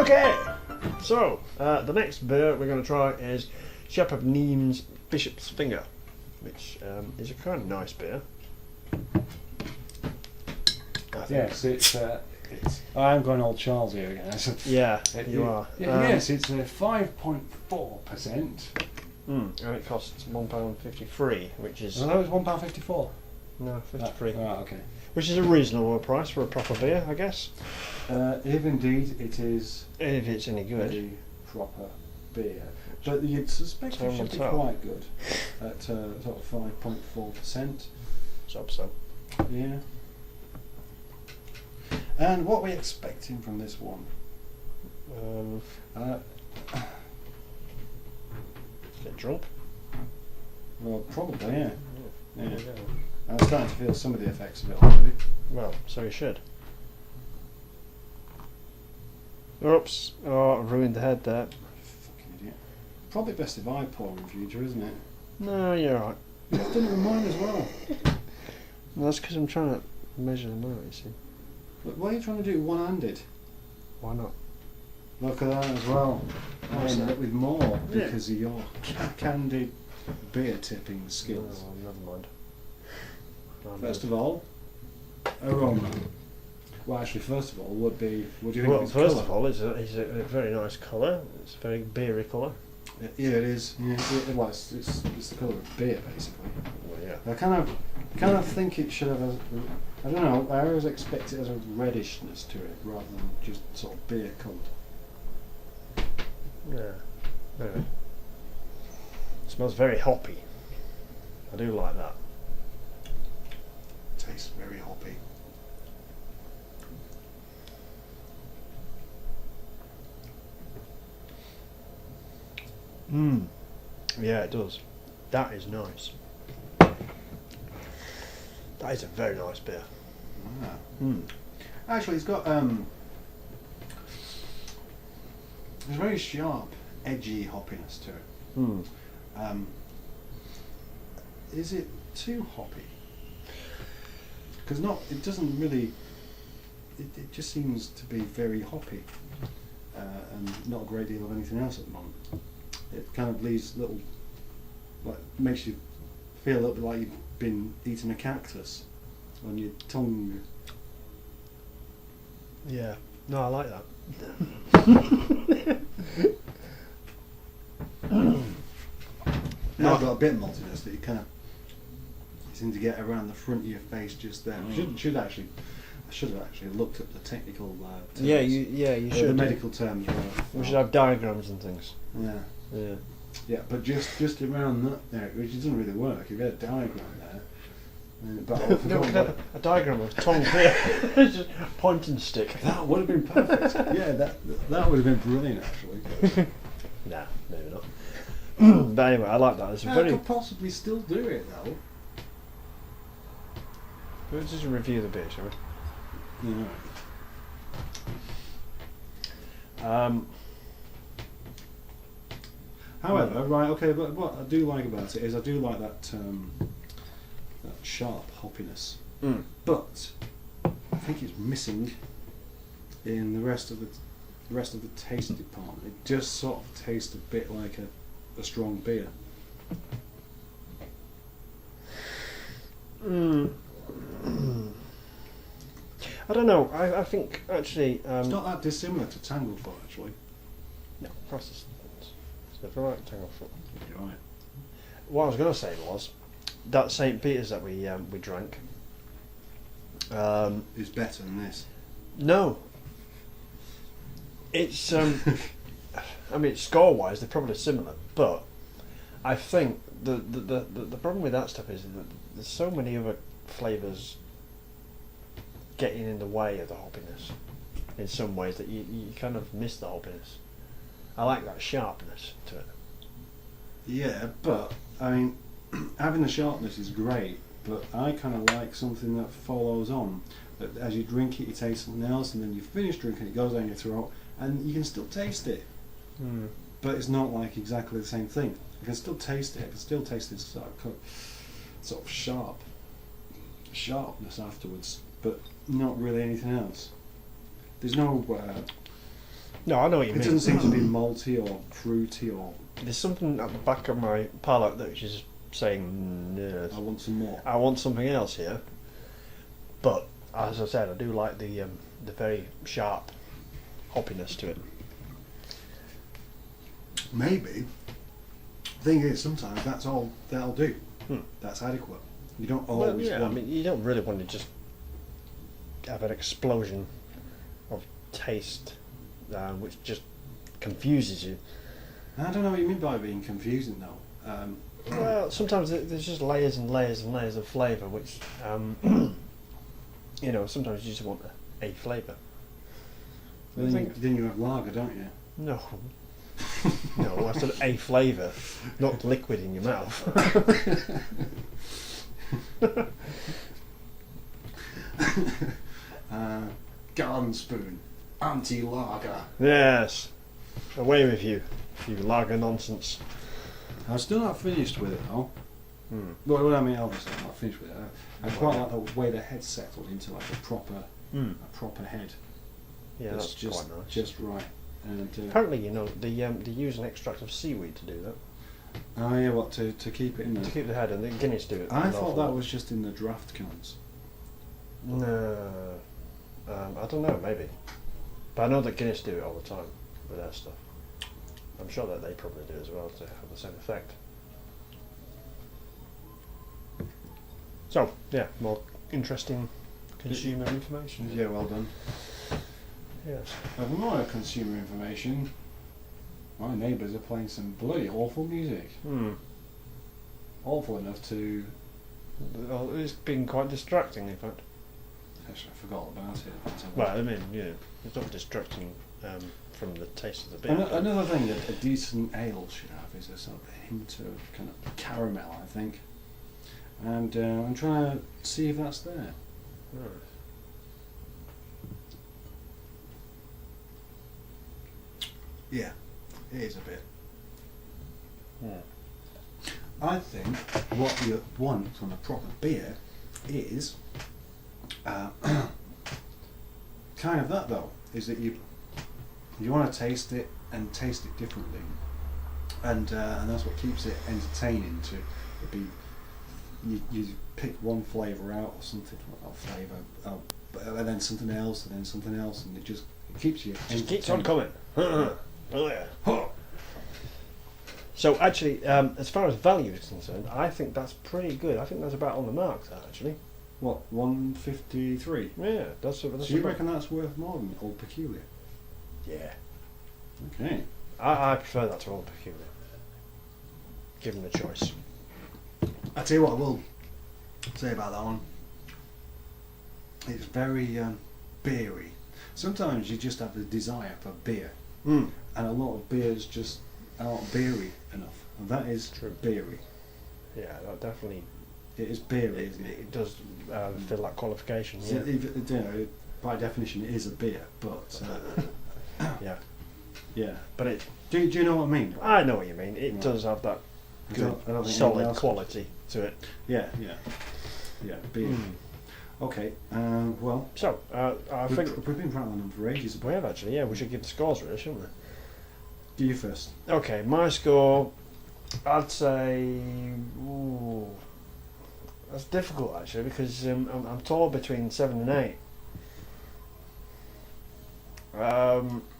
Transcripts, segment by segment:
Okay, so the next beer we're going to try is Shepherd Neame's Bishop's Finger, which is a kind of nice beer. Yes, it's. I'm going old Charles here again. Yeah, you are. Yes, it's 5.4%. And it costs £1.53, which is... Oh, that was £1.54. No, 53. Okay. Which is a reasonable price for a proper beer, I guess. If indeed it is... If it's any good. A proper beer. But you'd suspect it should be quite good at sort of 5.4%. So. Yeah. And what are we expecting from this one? Get drunk? Well, probably, yeah. Yeah. I'm starting to feel some of the effects of it already. Well, so you should. Oops. Oh, I ruined the head there. Fucking idiot. Probably best if I pour in future, isn't it? No, you're alright. You've done it with mine as well. Well, that's because I'm trying to measure them out, you see. But why are you trying to do it one-handed? Why not? Look at that as well. I end up with more because of your candid beer tipping skills. Oh, never mind. First of all, aroma. Well, actually, first of all, would be. What do you think? Well, of its first colour? of all, it's a very nice colour. It's a very beery colour. Yeah, it is. Yeah, well, it's the colour of beer, basically. Well, yeah. I kind of think it should have I don't know. I always expect it as a reddishness to it rather than just sort of beer coloured. Yeah. Maybe. It smells very hoppy. I do like that. Tastes very hoppy. Yeah, it does. That is nice. That is a very nice beer. Actually, it's got it's very sharp, edgy hoppiness to it. Is it too hoppy? Because it doesn't really. It just seems to be very hoppy, and not a great deal of anything else at the moment. It kind of leaves little, makes you feel a little bit like you've been eating a cactus on your tongue. Yeah. No, I like that. Now I've got a bit of maltiness that you kind of seem to get around the front of your face just there. I should have actually looked at the technical terms. You should. The medical terms. We should have diagrams and things. Yeah. Yeah. Yeah, but just around that there, which doesn't really work. You've got a diagram there. But a diagram of tongue beer. Just point and stick. That would have been perfect. Yeah, that would have been brilliant actually. Nah, maybe not. But anyway, I like that. It's I could possibly still do it though. Let's just review the beer, shall we? Yeah. However, right, okay, but what I do like about it is I do like that sharp hoppiness. But I think it's missing in the rest of the taste department. It just sort of tastes a bit like a strong beer. I don't know. I think actually it's not that dissimilar to Tanglefoot actually. No, process. It's never right Tanglefoot. You're right. What I was going to say was that St. Peter's that we drank is better than this. No. It's I mean, score wise they're probably similar, but I think the problem with that stuff is that there's so many other flavours getting in the way of the hoppiness in some ways that you kind of miss the hoppiness. I like that sharpness to it. Yeah, but I mean, having the sharpness is great, but I kind of like something that follows on. That as you drink it, you taste something else, and then you finish drinking it, goes down your throat, and you can still taste it. But it's not like exactly the same thing. You can still taste it. I can still taste this sort of sharpness afterwards, but not really anything else. There's no No, I know what you It mean. doesn't seem to be malty or fruity or There's something at the back of my palate that is saying, no, I want some more. I want something else here. But as I said, I do like the very sharp hoppiness to it. Maybe. The thing is, sometimes that's all that'll do. Hmm. That's adequate. You don't Well, always yeah, want. I mean, you don't really want to just have an explosion of taste, which just confuses you. I don't know what you mean by being confusing, though. Well, sometimes there's just layers and layers and layers of flavour, which, you know, sometimes you just want a flavour. Then you have lager, don't you? No. No, I said a flavour, not liquid in your mouth. Gardenspoon, anti-lager. Yes. Away with you, you lager nonsense. I'm still not finished with it, though. Hmm. Well, I mean, obviously I'm not finished with it. I quite like the way the head settled into like a proper head. Yeah, It's that's just quite nice. just right. And Apparently, you know, they use an extract of seaweed to do that. oh yeah, what to keep it in there? To keep the head, and the Guinness do it. I an thought awful that lot. was just in the draft cans. No. I don't know, maybe. But I know that Guinness do it all the time with their stuff. I'm sure that they probably do as well to have the same effect. So, yeah, more interesting consumer information. Yeah, well done. Yes. For more consumer information, my neighbours are playing some bloody awful music. Hmm. Awful enough to. Well, it's been quite distracting, in fact. Actually, I forgot about it. Well, I mean, you know, it's not distracting from the taste of the beer. Another thing that a decent ale should have is a sort of hint of kind of caramel, I think. And I'm trying to see if that's there. Right. Yeah, it is a bit. Yeah. I think what you want from a proper beer is kind of that though, is that you want to taste it and taste it differently, and that's what keeps it entertaining. To be you pick one flavour out or something, or flavour, and then something else, and then something else, and it keeps you. Just keeps on entertained. coming. Oh yeah. So actually, as far as value is concerned, I think that's pretty good. I think that's about on the mark, that actually. What, 153? Yeah, that's So about. you reckon that's worth more than Old Peculiar? Yeah, Okay. I prefer that to Old Peculiar. Given the choice. I tell you what I will say about that one. It's very beery. Sometimes you just have the desire for beer, Mm. and a lot of beers just aren't beery enough, and that is True. beery. Yeah, that definitely. It is beery, isn't it? It does fill that qualification. So Yeah. you know, by definition, it is a beer, but Yeah, yeah. but it. Do you know what I mean? I know what you mean. It Right. does have that I good, don't think anyone solid else- quality to it. Yeah, beer. Mm. Okay, well, So, I we've think been rattling on for ages. we have actually. Yeah, we should give the scores really, shouldn't we? Do you first? Okay, my score, I'd say, ooh, that's difficult actually because I'm torn between 7 and 8.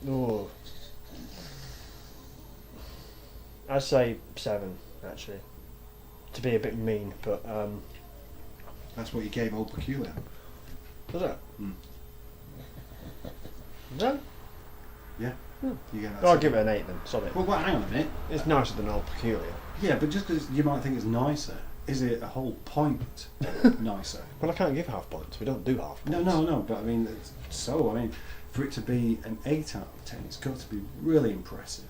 Ooh. I'd say 7 actually, to be a bit mean, but That's what you gave Old Peculiar. was that? Mm. Is that? Yeah. Hmm. You gave that. I'll give it an 8 then. Sorry, Well, hang on a minute. it's nicer than Old Peculiar. Yeah, but just because you might think it's nicer, is it a whole point nicer? Well, I can't give half points. We don't do half points. No. But I mean, I mean, for it to be an 8 out of 10, it's got to be really impressive.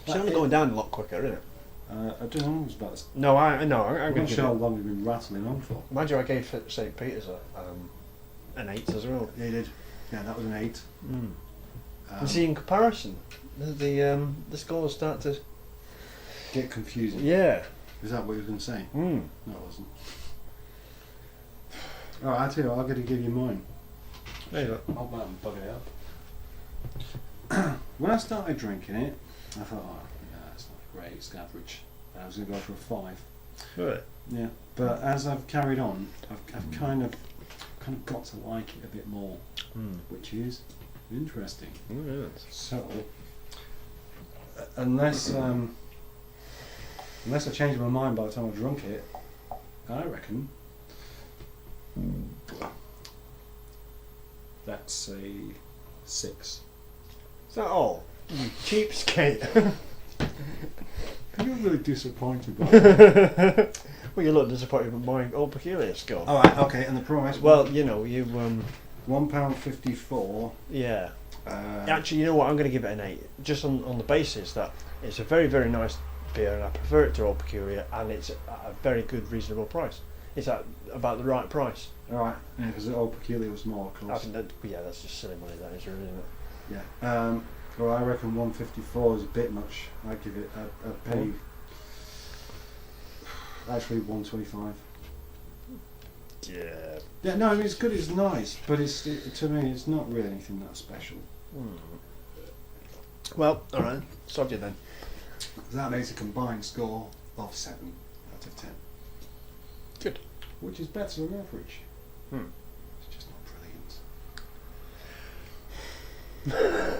It's only going down a lot quicker, isn't it? I don't know. It's about. No, I know. I'm I'm going not to sure how give it. long we've been rattling on for. Mind you, I gave St. Peter's an 8 as well. Yeah, you did. Yeah, that was an 8. You see, in comparison, the scores start to. Get confusing. Yeah. Is that what you were going to say? Mm. No, it wasn't. Alright, I'll tell you what, I'm going to give you mine. There you go. Hold that and bug it up. When I started drinking it, I thought, oh, yeah, it's not great, it's average. I was going to go for a 5. Right. Yeah, but as I've carried on, I've kind of got to like it a bit more, which is interesting. Yes. So, unless I change my mind by the time I've drunk it, I reckon that's a 6. Is that all? You cheapskate. You're really disappointed by that. Well, you look disappointed with my old peculiar score. Alright, okay, and the price? Well, you know, you £1.54. yeah. Actually, you know what? I'm going to give it an 8, just on the basis that it's a very, very nice beer, and I prefer it to Old Peculiar, and it's at a very good, reasonable price. It's at about the right price. Alright, yeah, because the Old Peculiar was more, of I course. think that, yeah, that's just silly money, that is, really, isn't it? Yeah. Well, I reckon 154 is a bit much. I give it a pay. Actually, 125. Yeah. Yeah, no, I mean, it's good. It's nice, but to me, it's not really anything that special. Well, all right. Sod you then. That makes a combined score of 7 out of 10. Good. Which is better than average. Hmm. It's just not brilliant.